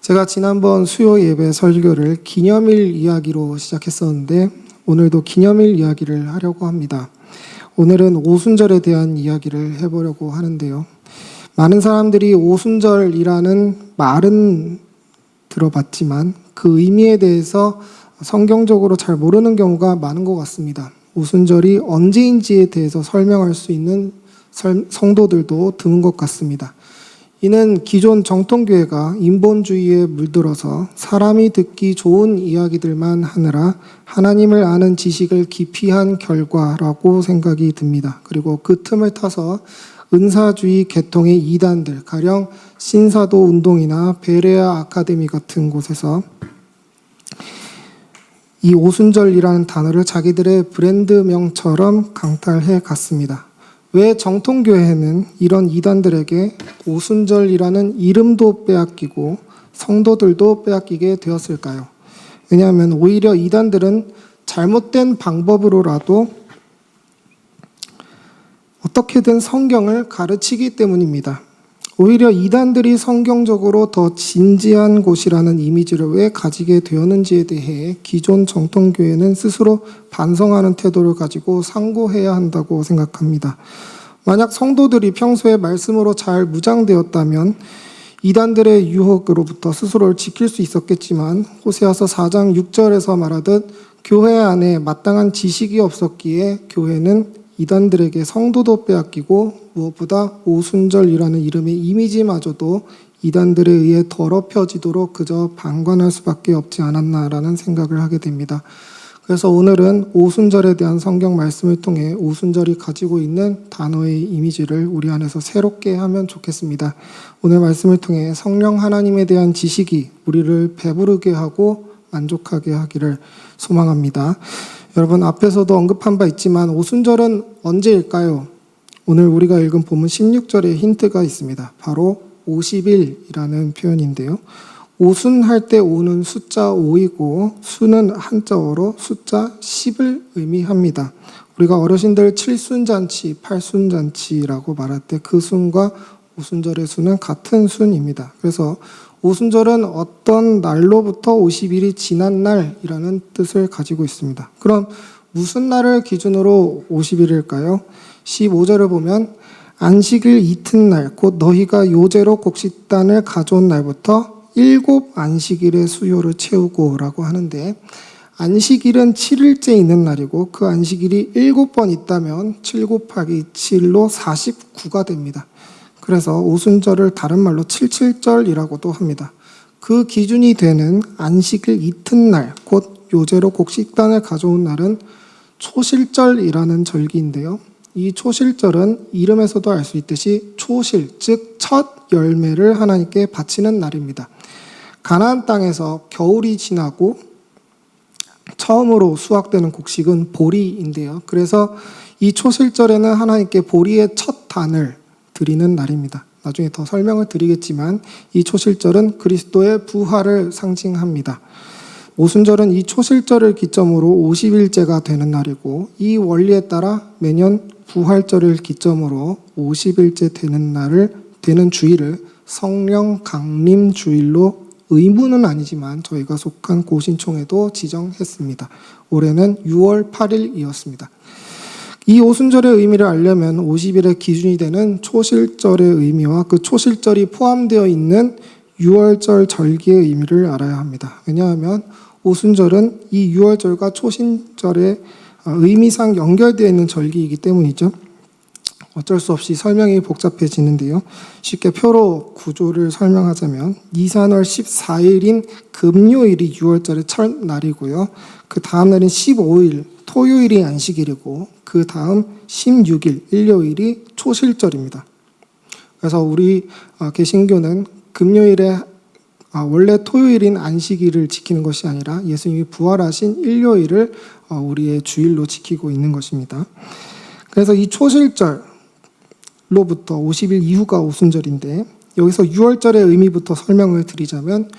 제가 지난번 수요 예배 설교를 기념일 이야기로 시작했었는데 오늘도 기념일 이야기를 하려고 합니다. 오늘은 오순절에 대한 이야기를 해보려고 하는데요. 많은 사람들이 오순절이라는 말은 들어봤지만 그 의미에 대해서 성경적으로 잘 모르는 경우가 많은 것 같습니다. 오순절이 언제인지에 대해서 설명할 수 있는 성도들도 드문 것 같습니다. 이는 기존 정통교회가 인본주의에 물들어서 사람이 듣기 좋은 이야기들만 하느라 하나님을 아는 지식을 기피한 결과라고 생각이 듭니다. 그리고 그 틈을 타서 은사주의 계통의 이단들, 가령 신사도 운동이나 베레아 아카데미 같은 곳에서 이 오순절이라는 단어를 자기들의 브랜드명처럼 강탈해 갔습니다. 왜 정통교회는 이런 이단들에게 오순절이라는 이름도 빼앗기고 성도들도 빼앗기게 되었을까요? 왜냐하면 오히려 이단들은 잘못된 방법으로라도 어떻게든 성경을 가르치기 때문입니다. 오히려 이단들이 성경적으로 더 진지한 곳이라는 이미지를 왜 가지게 되었는지에 대해 기존 정통교회는 스스로 반성하는 태도를 가지고 상고해야 한다고 생각합니다. 만약 성도들이 평소에 말씀으로 잘 무장되었다면 이단들의 유혹으로부터 스스로를 지킬 수 있었겠지만 호세아서 4장 6절에서 말하듯 교회 안에 마땅한 지식이 없었기에 교회는 이단들에게 성도도 빼앗기고 무엇보다 오순절이라는 이름의 이미지마저도 이단들에 의해 더럽혀지도록 그저 방관할 수밖에 없지 않았나라는 생각을 하게 됩니다. 그래서 오늘은 오순절에 대한 성경 말씀을 통해 오순절이 가지고 있는 단어의 이미지를 우리 안에서 새롭게 하면 좋겠습니다. 오늘 말씀을 통해 성령 하나님에 대한 지식이 우리를 배부르게 하고 만족하게 하기를 소망합니다. 여러분, 앞에서도 언급한 바 있지만 오순절은 언제일까요? 오늘 우리가 읽은 본문 16절에 힌트가 있습니다. 바로 50일이라는 표현인데요. 오순할 때 오는 숫자 5이고 수는 한자어로 숫자 10을 의미합니다. 우리가 어르신들 7순잔치, 8순잔치라고 말할 때 그 순과 오순절의 수는 같은 순입니다. 그래서 오순절은 어떤 날로부터 50일이 지난 날이라는 뜻을 가지고 있습니다. 그럼 무슨 날을 기준으로 50일일까요? 15절을 보면 안식일 이튿날 곧 너희가 요제로 곡식단을 가져온 날부터 7 안식일의 수요를 채우고 라고 하는데 안식일은 7일째 있는 날이고 그 안식일이 7번 있다면 7 곱하기 7로 49가 됩니다. 그래서 오순절을 다른 말로 77절이라고도 합니다. 그 기준이 되는 안식일 이튿날 곧 요제로 곡식단을 가져온 날은 초실절이라는 절기인데요. 이 초실절은 이름에서도 알 수 있듯이 초실, 즉 첫 열매를 하나님께 바치는 날입니다. 가나안 땅에서 겨울이 지나고 처음으로 수확되는 곡식은 보리인데요. 그래서 이 초실절에는 하나님께 보리의 첫 단을 드리는 날입니다. 나중에 더 설명을 드리겠지만 이 초실절은 그리스도의 부활을 상징합니다. 오순절은 이 초실절을 기점으로 50일째가 되는 날이고 이 원리에 따라 매년 부활절을 기점으로 50일째 되는 주일을 성령 강림 주일로 의무는 아니지만 저희가 속한 고신총에도 지정했습니다. 올해는 6월 8일이었습니다. 이 오순절의 의미를 알려면 50일의 기준이 되는 초실절의 의미와 그 초실절이 포함되어 있는 6월절 절기의 의미를 알아야 합니다. 왜냐하면 오순절은 이 6월절과 초신절의 의미상 연결되어 있는 절기이기 때문이죠. 어쩔 수 없이 설명이 복잡해지는데요. 쉽게 표로 구조를 설명하자면 니산월 14일인 금요일이 6월절의 첫날이고요. 그 다음 날인 15일 토요일이 안식일이고 그 다음 16일 일요일이 초실절입니다. 그래서 우리 개신교는 금요일에 원래 토요일인 안식일을 지키는 것이 아니라 예수님이 부활하신 일요일을 우리의 주일로 지키고 있는 것입니다. 그래서 이 초실절로부터 50일 이후가 오순절인데 여기서 6월절의 의미부터 설명을 드리자면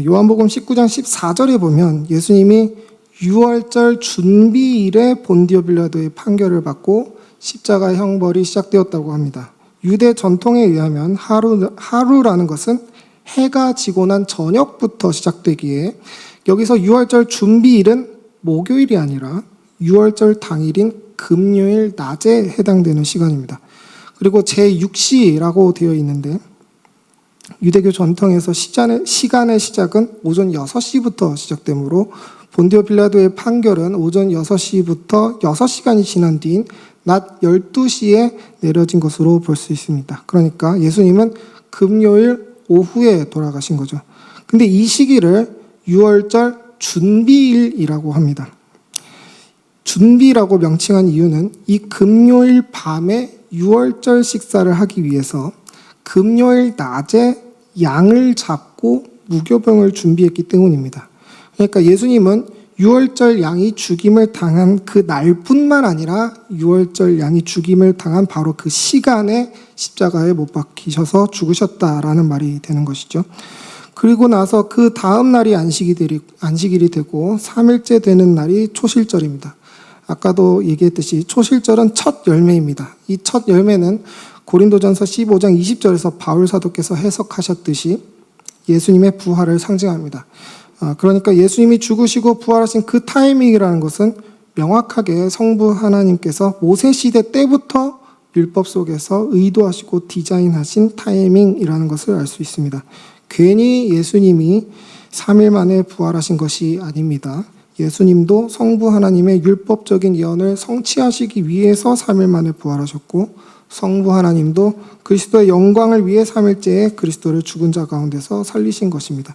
요한복음 19장 14절에 보면 예수님이 6월절 준비일에 본디오 빌라도의 판결을 받고 십자가 형벌이 시작되었다고 합니다. 유대 전통에 의하면 하루라는 것은 해가 지고 난 저녁부터 시작되기에 여기서 유월절 준비일은 목요일이 아니라 유월절 당일인 금요일 낮에 해당되는 시간입니다. 그리고 제6시라고 되어 있는데 유대교 전통에서 시간의 시작은 오전 6시부터 시작되므로 본디오 빌라도의 판결은 오전 6시부터 6시간이 지난 뒤인 낮 12시에 내려진 것으로 볼 수 있습니다. 그러니까 예수님은 금요일 오후에 돌아가신 거죠. 근데 이 시기를 유월절 준비일이라고 합니다. 준비라고 명칭한 이유는 이 금요일 밤에 유월절 식사를 하기 위해서 금요일 낮에 양을 잡고 무교병을 준비했기 때문입니다. 그러니까 예수님은 유월절 양이 죽임을 당한 그 날뿐만 아니라 유월절 양이 죽임을 당한 바로 그 시간에 십자가에 못 박히셔서 죽으셨다라는 말이 되는 것이죠. 그리고 나서 그 다음 날이 안식일이 되고 3일째 되는 날이 초실절입니다. 아까도 얘기했듯이 초실절은 첫 열매입니다. 이 첫 열매는 고린도전서 15장 20절에서 바울 사도께서 해석하셨듯이 예수님의 부활을 상징합니다. 그러니까 예수님이 죽으시고 부활하신 그 타이밍이라는 것은 명확하게 성부 하나님께서 모세 시대 때부터 율법 속에서 의도하시고 디자인하신 타이밍이라는 것을 알 수 있습니다. 괜히 예수님이 3일 만에 부활하신 것이 아닙니다. 예수님도 성부 하나님의 율법적인 예언을 성취하시기 위해서 3일 만에 부활하셨고 성부 하나님도 그리스도의 영광을 위해 3일째에 그리스도를 죽은 자 가운데서 살리신 것입니다.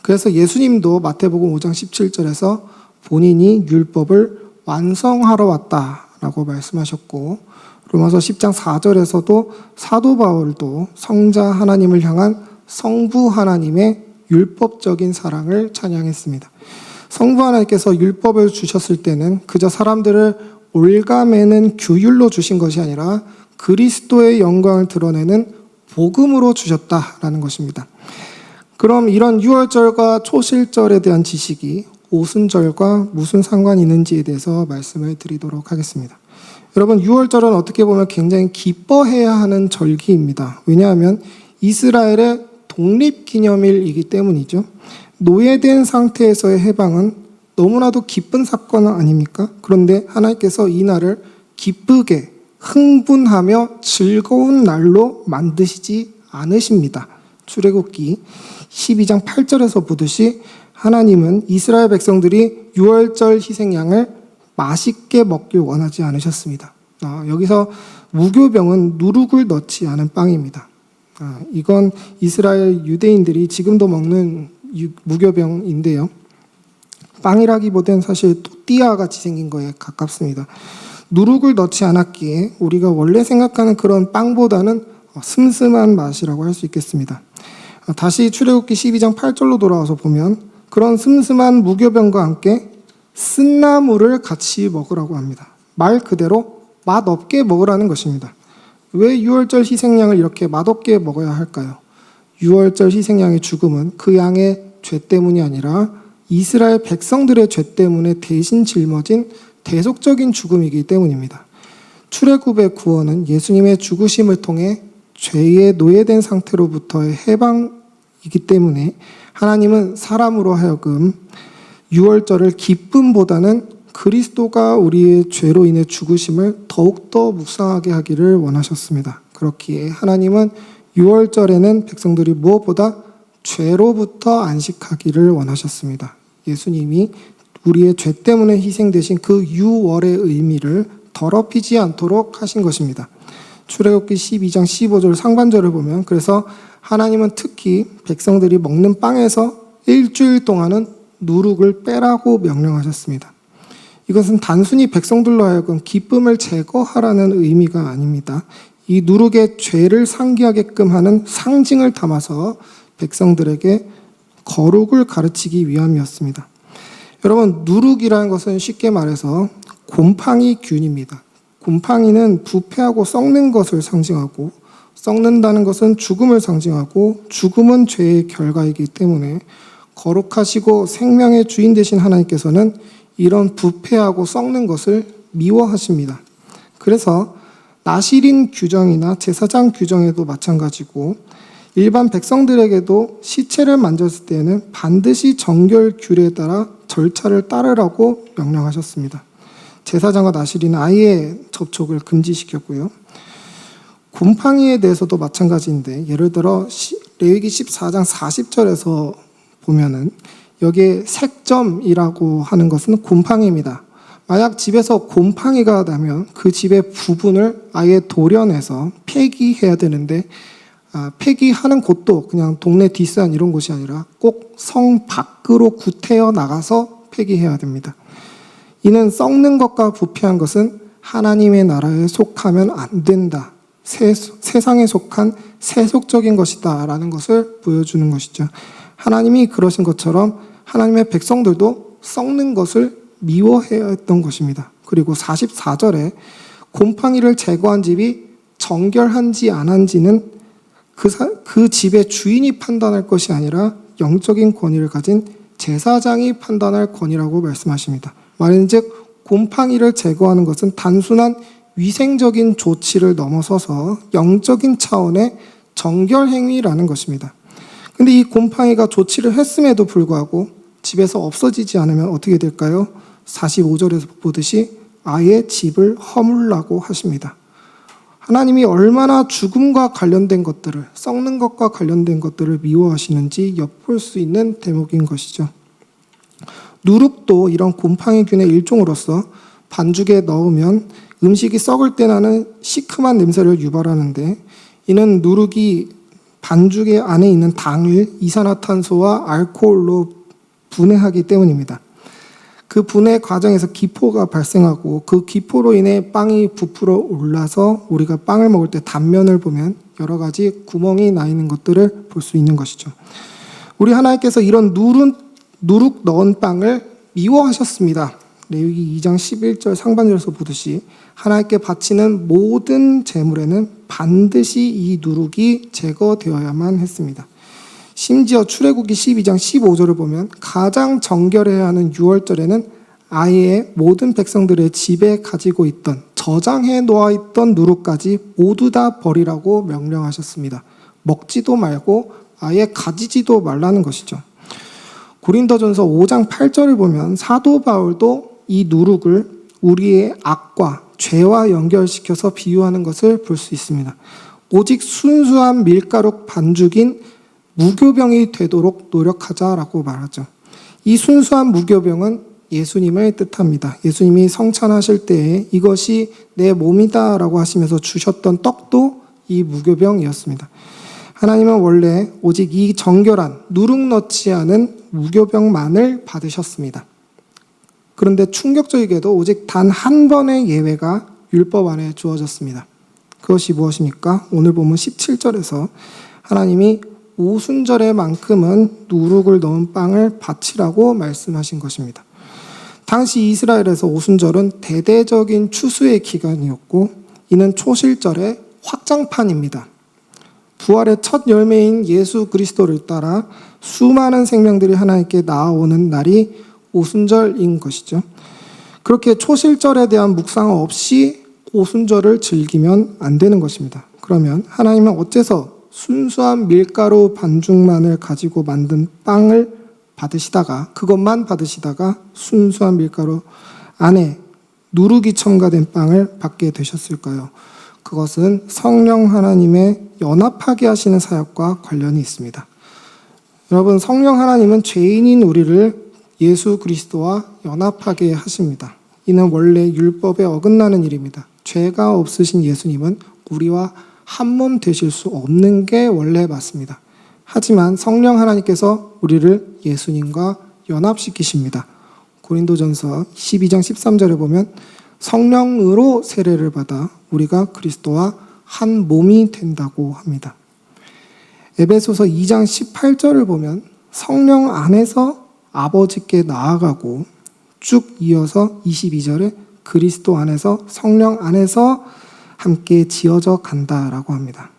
그래서 예수님도 마태복음 5장 17절에서 본인이 율법을 완성하러 왔다라고 말씀하셨고 로마서 10장 4절에서도 사도 바울도 성자 하나님을 향한 성부 하나님의 율법적인 사랑을 찬양했습니다. 성부 하나님께서 율법을 주셨을 때는 그저 사람들을 올가매는 규율로 주신 것이 아니라 그리스도의 영광을 드러내는 복음으로 주셨다라는 것입니다. 그럼 이런 유월절과 초실절에 대한 지식이 오순절과 무슨 상관이 있는지에 대해서 말씀을 드리도록 하겠습니다. 여러분, 유월절은 어떻게 보면 굉장히 기뻐해야 하는 절기입니다. 왜냐하면 이스라엘의 독립기념일이기 때문이죠. 노예된 상태에서의 해방은 너무나도 기쁜 사건 아닙니까? 그런데 하나님께서 이 날을 기쁘게 흥분하며 즐거운 날로 만드시지 않으십니다. 출애굽기 12장 8절에서 보듯이 하나님은 이스라엘 백성들이 유월절 희생양을 맛있게 먹길 원하지 않으셨습니다. 여기서 무교병은 누룩을 넣지 않은 빵입니다. 이건 이스라엘 유대인들이 지금도 먹는 무교병인데요. 빵이라기보다는 사실 또띠아 같이 생긴 거에 가깝습니다. 누룩을 넣지 않았기에 우리가 원래 생각하는 그런 빵보다는 슴슴한 맛이라고 할 수 있겠습니다. 다시 출애굽기 12장 8절로 돌아와서 보면 그런 슴슴한 무교병과 함께 쓴나물을 같이 먹으라고 합니다. 말 그대로 맛없게 먹으라는 것입니다. 왜 유월절 희생양을 이렇게 맛없게 먹어야 할까요? 유월절 희생양의 죽음은 그 양의 죄 때문이 아니라 이스라엘 백성들의 죄 때문에 대신 짊어진 대속적인 죽음이기 때문입니다. 출애굽의 구원은 예수님의 죽으심을 통해 죄에 노예된 상태로부터의 해방이기 때문에 하나님은 사람으로 하여금 유월절을 기쁨보다는 그리스도가 우리의 죄로 인해 죽으심을 더욱더 묵상하게 하기를 원하셨습니다. 그렇기에 하나님은 유월절에는 백성들이 무엇보다 죄로부터 안식하기를 원하셨습니다. 예수님이 우리의 죄 때문에 희생되신 그 유월의 의미를 더럽히지 않도록 하신 것입니다. 출애굽기 12장 15절 상반절을 보면 그래서 하나님은 특히 백성들이 먹는 빵에서 일주일 동안은 누룩을 빼라고 명령하셨습니다. 이것은 단순히 백성들로 하여금 기쁨을 제거하라는 의미가 아닙니다. 이 누룩의 죄를 상기하게끔 하는 상징을 담아서 백성들에게 거룩을 가르치기 위함이었습니다. 여러분, 누룩이라는 것은 쉽게 말해서 곰팡이 균입니다. 곰팡이는 부패하고 썩는 것을 상징하고 썩는다는 것은 죽음을 상징하고 죽음은 죄의 결과이기 때문에 거룩하시고 생명의 주인 되신 하나님께서는 이런 부패하고 썩는 것을 미워하십니다. 그래서 나실인 규정이나 제사장 규정에도 마찬가지고 일반 백성들에게도 시체를 만졌을 때에는 반드시 정결 규례에 따라 절차를 따르라고 명령하셨습니다. 제사장과 나실이는 아예 접촉을 금지시켰고요. 곰팡이에 대해서도 마찬가지인데, 예를 들어 레위기 14장 40절에서 보면은 여기에 색점이라고 하는 것은 곰팡이입니다. 만약 집에서 곰팡이가 나면 그 집의 부분을 아예 도려내서 폐기해야 되는데, 폐기하는 곳도 그냥 동네 뒷산 이런 곳이 아니라 꼭 성 밖으로 구태여 나가서 폐기해야 됩니다. 이는 썩는 것과 부패한 것은 하나님의 나라에 속하면 안 된다, 세상에 속한 세속적인 것이다 라는 것을 보여주는 것이죠. 하나님이 그러신 것처럼 하나님의 백성들도 썩는 것을 미워해야 했던 것입니다. 그리고 44절에 곰팡이를 제거한 집이 정결한지 안 한지는 그 집의 주인이 판단할 것이 아니라 영적인 권위를 가진 제사장이 판단할 권위라고 말씀하십니다. 말인즉 곰팡이를 제거하는 것은 단순한 위생적인 조치를 넘어서서 영적인 차원의 정결 행위라는 것입니다. 근데 이 곰팡이가 조치를 했음에도 불구하고 집에서 없어지지 않으면 어떻게 될까요? 45절에서 보듯이 아예 집을 허물라고 하십니다. 하나님이 얼마나 죽음과 관련된 것들을, 썩는 것과 관련된 것들을 미워하시는지 엿볼 수 있는 대목인 것이죠. 누룩도 이런 곰팡이균의 일종으로서 반죽에 넣으면 음식이 썩을 때 나는 시큼한 냄새를 유발하는데, 이는 누룩이 반죽의 안에 있는 당을 이산화탄소와 알코올로 분해하기 때문입니다. 그 분해 과정에서 기포가 발생하고 그 기포로 인해 빵이 부풀어 올라서 우리가 빵을 먹을 때 단면을 보면 여러 가지 구멍이 나 있는 것들을 볼 수 있는 것이죠. 우리 하나님께서 이런 누룩 넣은 빵을 미워하셨습니다. 레위기 2장 11절 상반절에서 보듯이 하나님께 바치는 모든 제물에는 반드시 이 누룩이 제거되어야만 했습니다. 심지어 출애굽기 12장 15절을 보면 가장 정결해야 하는 6월절에는 아예 모든 백성들의 집에 가지고 있던, 저장해 놓아있던 누룩까지 모두 다 버리라고 명령하셨습니다. 먹지도 말고 아예 가지지도 말라는 것이죠. 고린도전서 5장 8절을 보면 사도 바울도 이 누룩을 우리의 악과 죄와 연결시켜서 비유하는 것을 볼 수 있습니다. 오직 순수한 밀가루 반죽인 무교병이 되도록 노력하자라고 말하죠. 이 순수한 무교병은 예수님을 뜻합니다. 예수님이 성찬하실 때에 이것이 내 몸이다 라고 하시면서 주셨던 떡도 이 무교병이었습니다. 하나님은 원래 오직 이 정결한 누룩 넣지 않은 무교병만을 받으셨습니다. 그런데 충격적이게도 오직 단 한 번의 예외가 율법 안에 주어졌습니다. 그것이 무엇입니까? 오늘 보면 17절에서 하나님이 오순절에만큼은 누룩을 넣은 빵을 바치라고 말씀하신 것입니다. 당시 이스라엘에서 오순절은 대대적인 추수의 기간이었고, 이는 초실절의 확장판입니다. 부활의 첫 열매인 예수 그리스도를 따라 수많은 생명들이 하나님께 나아오는 날이 오순절인 것이죠. 그렇게 초실절에 대한 묵상 없이 오순절을 즐기면 안 되는 것입니다. 그러면 하나님은 어째서 순수한 밀가루 반죽만을 가지고 만든 빵을 받으시다가, 그것만 받으시다가 순수한 밀가루 안에 누룩이 첨가된 빵을 받게 되셨을까요? 그것은 성령 하나님의 연합하게 하시는 사역과 관련이 있습니다. 여러분, 성령 하나님은 죄인인 우리를 예수 그리스도와 연합하게 하십니다. 이는 원래 율법에 어긋나는 일입니다. 죄가 없으신 예수님은 우리와 한 몸 되실 수 없는 게 원래 맞습니다. 하지만 성령 하나님께서 우리를 예수님과 연합시키십니다. 고린도전서 12장 13절에 보면 성령으로 세례를 받아 우리가 그리스도와 한 몸이 된다고 합니다. 에베소서 2장 18절을 보면 성령 안에서 아버지께 나아가고, 쭉 이어서 22절에 그리스도 안에서, 성령 안에서 함께 지어져 간다라고 합니다.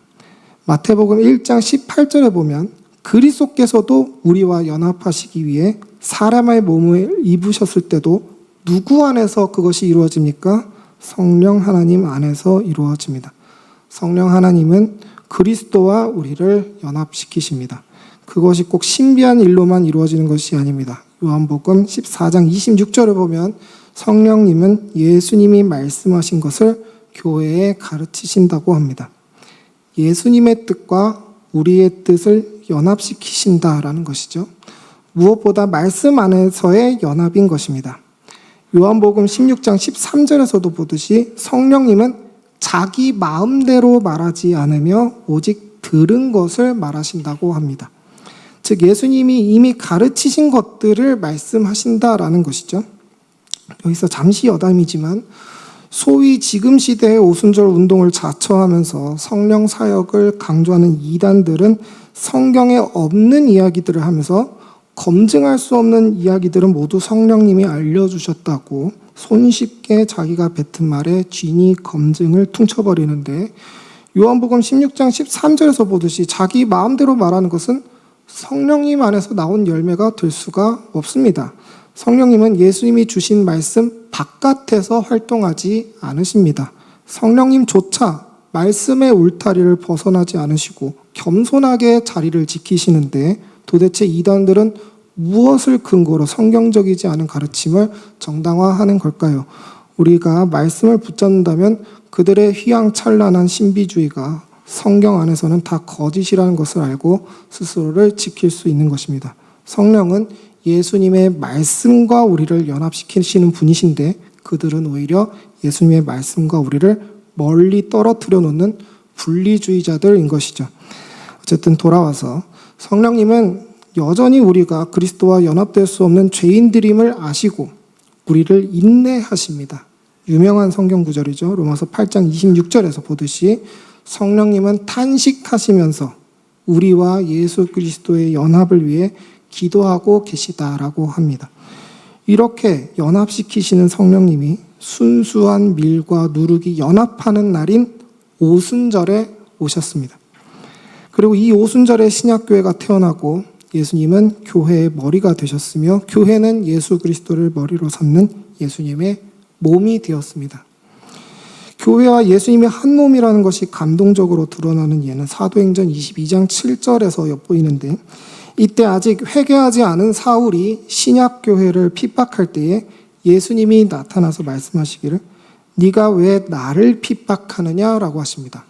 마태복음 1장 18절에 보면 그리스도께서도 우리와 연합하시기 위해 사람의 몸을 입으셨을 때도 누구 안에서 그것이 이루어집니까? 성령 하나님 안에서 이루어집니다. 성령 하나님은 그리스도와 우리를 연합시키십니다. 그것이 꼭 신비한 일로만 이루어지는 것이 아닙니다. 요한복음 14장 26절을 보면 성령님은 예수님이 말씀하신 것을 교회에 가르치신다고 합니다. 예수님의 뜻과 우리의 뜻을 연합시키신다라는 것이죠. 무엇보다 말씀 안에서의 연합인 것입니다. 요한복음 16장 13절에서도 보듯이 성령님은 자기 마음대로 말하지 않으며 오직 들은 것을 말하신다고 합니다. 즉 예수님이 이미 가르치신 것들을 말씀하신다라는 것이죠. 여기서 잠시 여담이지만 소위 지금 시대의 오순절 운동을 자처하면서 성령 사역을 강조하는 이단들은 성경에 없는 이야기들을 하면서 검증할 수 없는 이야기들은 모두 성령님이 알려주셨다고 손쉽게 자기가 뱉은 말에 쥐니 검증을 퉁쳐버리는데 요한복음 16장 13절에서 보듯이 자기 마음대로 말하는 것은 성령님 안에서 나온 열매가 될 수가 없습니다. 성령님은 예수님이 주신 말씀 바깥에서 활동하지 않으십니다. 성령님조차 말씀의 울타리를 벗어나지 않으시고 겸손하게 자리를 지키시는데 도대체 이단들은 무엇을 근거로 성경적이지 않은 가르침을 정당화하는 걸까요? 우리가 말씀을 붙잡는다면 그들의 휘황찬란한 신비주의가 성경 안에서는 다 거짓이라는 것을 알고 스스로를 지킬 수 있는 것입니다. 성령은 예수님의 말씀과 우리를 연합시키시는 분이신데 그들은 오히려 예수님의 말씀과 우리를 멀리 떨어뜨려 놓는 분리주의자들인 것이죠. 어쨌든 돌아와서 성령님은 여전히 우리가 그리스도와 연합될 수 없는 죄인들임을 아시고 우리를 인내하십니다. 유명한 성경 구절이죠. 로마서 8장 26절에서 보듯이 성령님은 탄식하시면서 우리와 예수 그리스도의 연합을 위해 기도하고 계시다라고 합니다. 이렇게 연합시키시는 성령님이 순수한 밀과 누룩이 연합하는 날인 오순절에 오셨습니다. 그리고 이 오순절에 신약교회가 태어나고 예수님은 교회의 머리가 되셨으며 교회는 예수 그리스도를 머리로 삼는 예수님의 몸이 되었습니다. 교회와 예수님이 한 몸이라는 것이 감동적으로 드러나는 예는 사도행전 22장 7절에서 엿보이는데 이때 아직 회개하지 않은 사울이 신약교회를 핍박할 때에 예수님이 나타나서 말씀하시기를 네가 왜 나를 핍박하느냐라고 하십니다.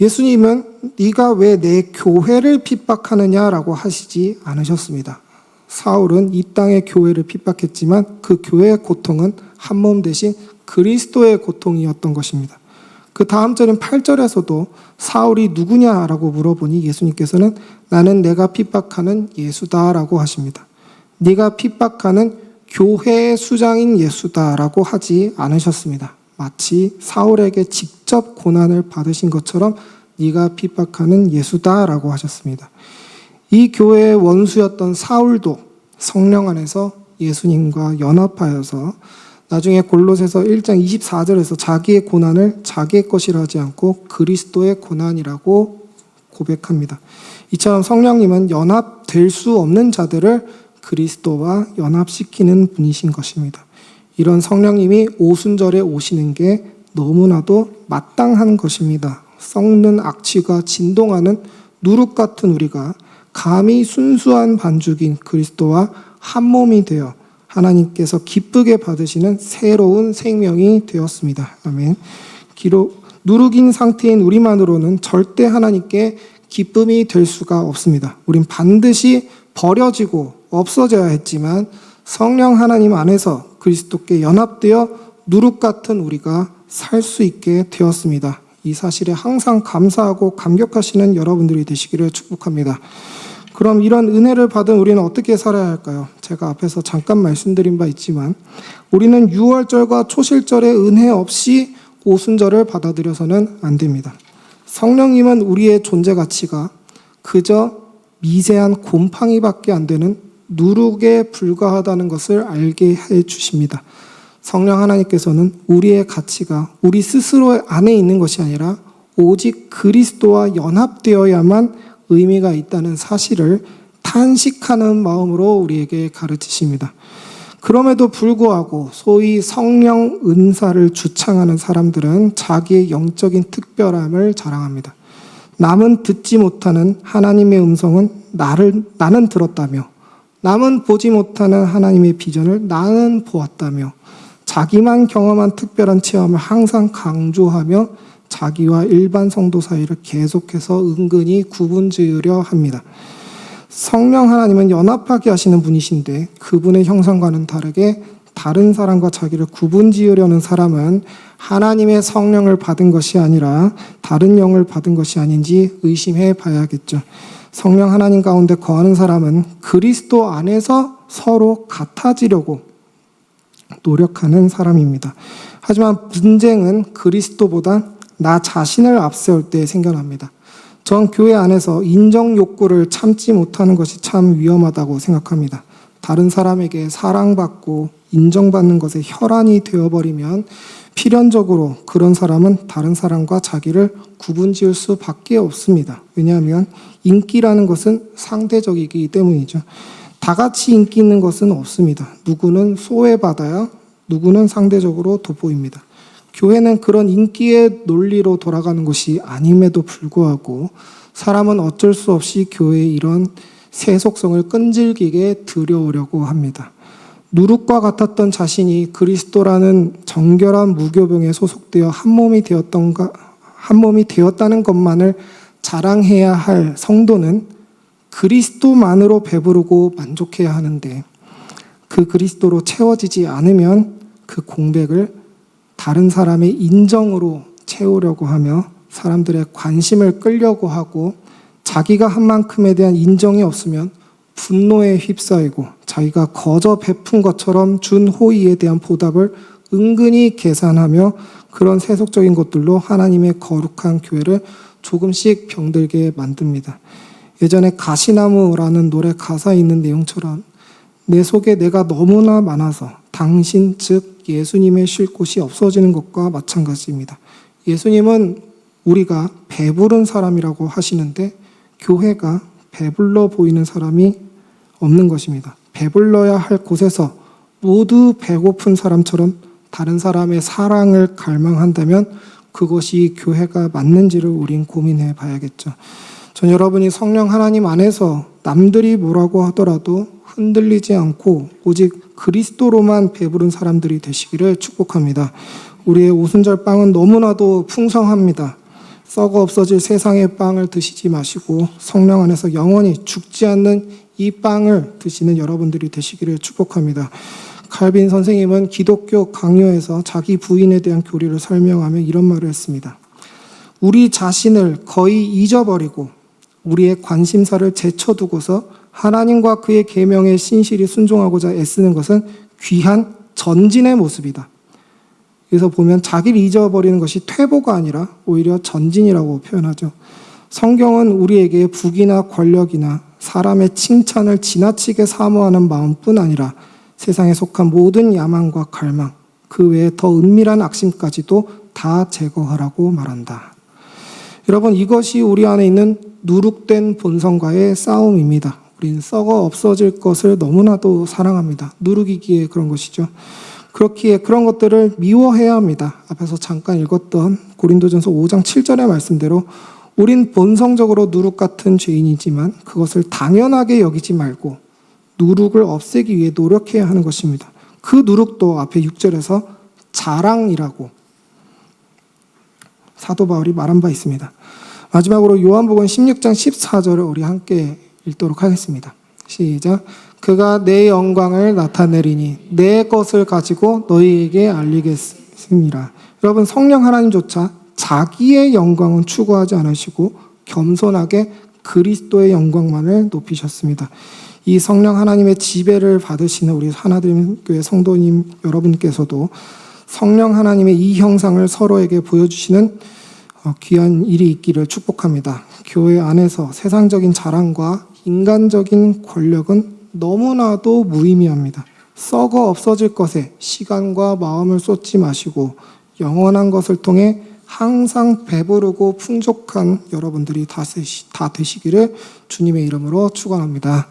예수님은 네가 왜 내 교회를 핍박하느냐라고 하시지 않으셨습니다. 사울은 이 땅의 교회를 핍박했지만 그 교회의 고통은 한 몸 대신 그리스도의 고통이었던 것입니다. 그 다음 절인 8절에서도 사울이 누구냐라고 물어보니 예수님께서는 나는 내가 핍박하는 예수다라고 하십니다. 네가 핍박하는 교회의 수장인 예수다라고 하지 않으셨습니다. 마치 사울에게 직접 고난을 받으신 것처럼 네가 핍박하는 예수다라고 하셨습니다. 이 교회의 원수였던 사울도 성령 안에서 예수님과 연합하여서 나중에 골로새서 1장 24절에서 자기의 고난을 자기의 것이라 하지 않고 그리스도의 고난이라고 고백합니다. 이처럼 성령님은 연합될 수 없는 자들을 그리스도와 연합시키는 분이신 것입니다. 이런 성령님이 오순절에 오시는 게 너무나도 마땅한 것입니다. 썩는 악취가 진동하는 누룩 같은 우리가 감히 순수한 반죽인 그리스도와 한 몸이 되어 하나님께서 기쁘게 받으시는 새로운 생명이 되었습니다. 아멘. 누룩인 상태인 우리만으로는 절대 하나님께 기쁨이 될 수가 없습니다. 우린 반드시 버려지고 없어져야 했지만 성령 하나님 안에서 그리스도께 연합되어 누룩 같은 우리가 살 수 있게 되었습니다. 이 사실에 항상 감사하고 감격하시는 여러분들이 되시기를 축복합니다. 그럼 이런 은혜를 받은 우리는 어떻게 살아야 할까요? 제가 앞에서 잠깐 말씀드린 바 있지만 우리는 유월절과 초실절의 은혜 없이 오순절을 받아들여서는 안 됩니다. 성령님은 우리의 존재 가치가 그저 미세한 곰팡이밖에 안 되는 누룩에 불과하다는 것을 알게 해 주십니다. 성령 하나님께서는 우리의 가치가 우리 스스로 안에 있는 것이 아니라 오직 그리스도와 연합되어야만 의미가 있다는 사실을 탄식하는 마음으로 우리에게 가르치십니다. 그럼에도 불구하고 소위 성령 은사를 주창하는 사람들은 자기의 영적인 특별함을 자랑합니다. 남은 듣지 못하는 하나님의 음성은 나는 들었다며, 남은 보지 못하는 하나님의 비전을 나는 보았다며, 자기만 경험한 특별한 체험을 항상 강조하며 자기와 일반 성도 사이를 계속해서 은근히 구분지으려 합니다. 성령 하나님은 연합하게 하시는 분이신데 그분의 형상과는 다르게 다른 사람과 자기를 구분지으려는 사람은 하나님의 성령을 받은 것이 아니라 다른 영을 받은 것이 아닌지 의심해 봐야겠죠. 성령 하나님 가운데 거하는 사람은 그리스도 안에서 서로 같아지려고 노력하는 사람입니다. 하지만 문제는 그리스도보다 나 자신을 앞세울 때 생겨납니다. 전 교회 안에서 인정 욕구를 참지 못하는 것이 참 위험하다고 생각합니다. 다른 사람에게 사랑받고 인정받는 것에 혈안이 되어버리면 필연적으로 그런 사람은 다른 사람과 자기를 구분지을 수밖에 없습니다. 왜냐하면 인기라는 것은 상대적이기 때문이죠. 다 같이 인기 있는 것은 없습니다. 누구는 소외받아야 누구는 상대적으로 돋보입니다. 교회는 그런 인기의 논리로 돌아가는 것이 아님에도 불구하고 사람은 어쩔 수 없이 교회의 이런 세속성을 끈질기게 들여오려고 합니다. 누룩과 같았던 자신이 그리스도라는 정결한 무교병에 소속되어 한 몸이 되었다는 것만을 자랑해야 할 성도는 그리스도만으로 배부르고 만족해야 하는데 그 그리스도로 채워지지 않으면 그 공백을 다른 사람의 인정으로 채우려고 하며 사람들의 관심을 끌려고 하고 자기가 한 만큼에 대한 인정이 없으면 분노에 휩싸이고 자기가 거저 베푼 것처럼 준 호의에 대한 보답을 은근히 계산하며 그런 세속적인 것들로 하나님의 거룩한 교회를 조금씩 병들게 만듭니다. 예전에 가시나무라는 노래 가사에 있는 내용처럼 내 속에 내가 너무나 많아서 당신 즉 예수님의 쉴 곳이 없어지는 것과 마찬가지입니다. 예수님은 우리가 배부른 사람이라고 하시는데 교회가 배불러 보이는 사람이 없는 것입니다. 배불러야 할 곳에서 모두 배고픈 사람처럼 다른 사람의 사랑을 갈망한다면 그것이 교회가 맞는지를 우린 고민해 봐야겠죠. 전 여러분이 성령 하나님 안에서 남들이 뭐라고 하더라도 흔들리지 않고 오직 그리스도로만 배부른 사람들이 되시기를 축복합니다. 우리의 오순절 빵은 너무나도 풍성합니다. 썩어 없어질 세상의 빵을 드시지 마시고 성령 안에서 영원히 죽지 않는 이 빵을 드시는 여러분들이 되시기를 축복합니다. 칼빈 선생님은 기독교 강요에서 자기 부인에 대한 교리를 설명하며 이런 말을 했습니다. 우리 자신을 거의 잊어버리고 우리의 관심사를 제쳐두고서 하나님과 그의 계명에 신실히 순종하고자 애쓰는 것은 귀한 전진의 모습이다. 그래서 보면 자기를 잊어버리는 것이 퇴보가 아니라 오히려 전진이라고 표현하죠. 성경은 우리에게 부귀나 권력이나 사람의 칭찬을 지나치게 사모하는 마음뿐 아니라 세상에 속한 모든 야망과 갈망, 그 외에 더 은밀한 악심까지도 다 제거하라고 말한다. 여러분, 이것이 우리 안에 있는 누룩된 본성과의 싸움입니다. 우리는 썩어 없어질 것을 너무나도 사랑합니다. 누룩이기에 그런 것이죠. 그렇기에 그런 것들을 미워해야 합니다. 앞에서 잠깐 읽었던 고린도전서 5장 7절의 말씀대로 우린 본성적으로 누룩 같은 죄인이지만 그것을 당연하게 여기지 말고 누룩을 없애기 위해 노력해야 하는 것입니다. 그 누룩도 앞에 6절에서 자랑이라고 사도 바울이 말한 바 있습니다. 마지막으로 요한복음 16장 14절을 우리 함께 읽도록 하겠습니다. 시작. 그가 내 영광을 나타내리니 내 것을 가지고 너희에게 알리겠습니다. 여러분, 성령 하나님조차 자기의 영광은 추구하지 않으시고 겸손하게 그리스도의 영광만을 높이셨습니다. 이 성령 하나님의 지배를 받으시는 우리 하나님교회 성도님 여러분께서도 성령 하나님의 이 형상을 서로에게 보여주시는 귀한 일이 있기를 축복합니다. 교회 안에서 세상적인 자랑과 인간적인 권력은 너무나도 무의미합니다. 썩어 없어질 것에 시간과 마음을 쏟지 마시고 영원한 것을 통해 항상 배부르고 풍족한 여러분들이 다 되시기를 주님의 이름으로 축원합니다.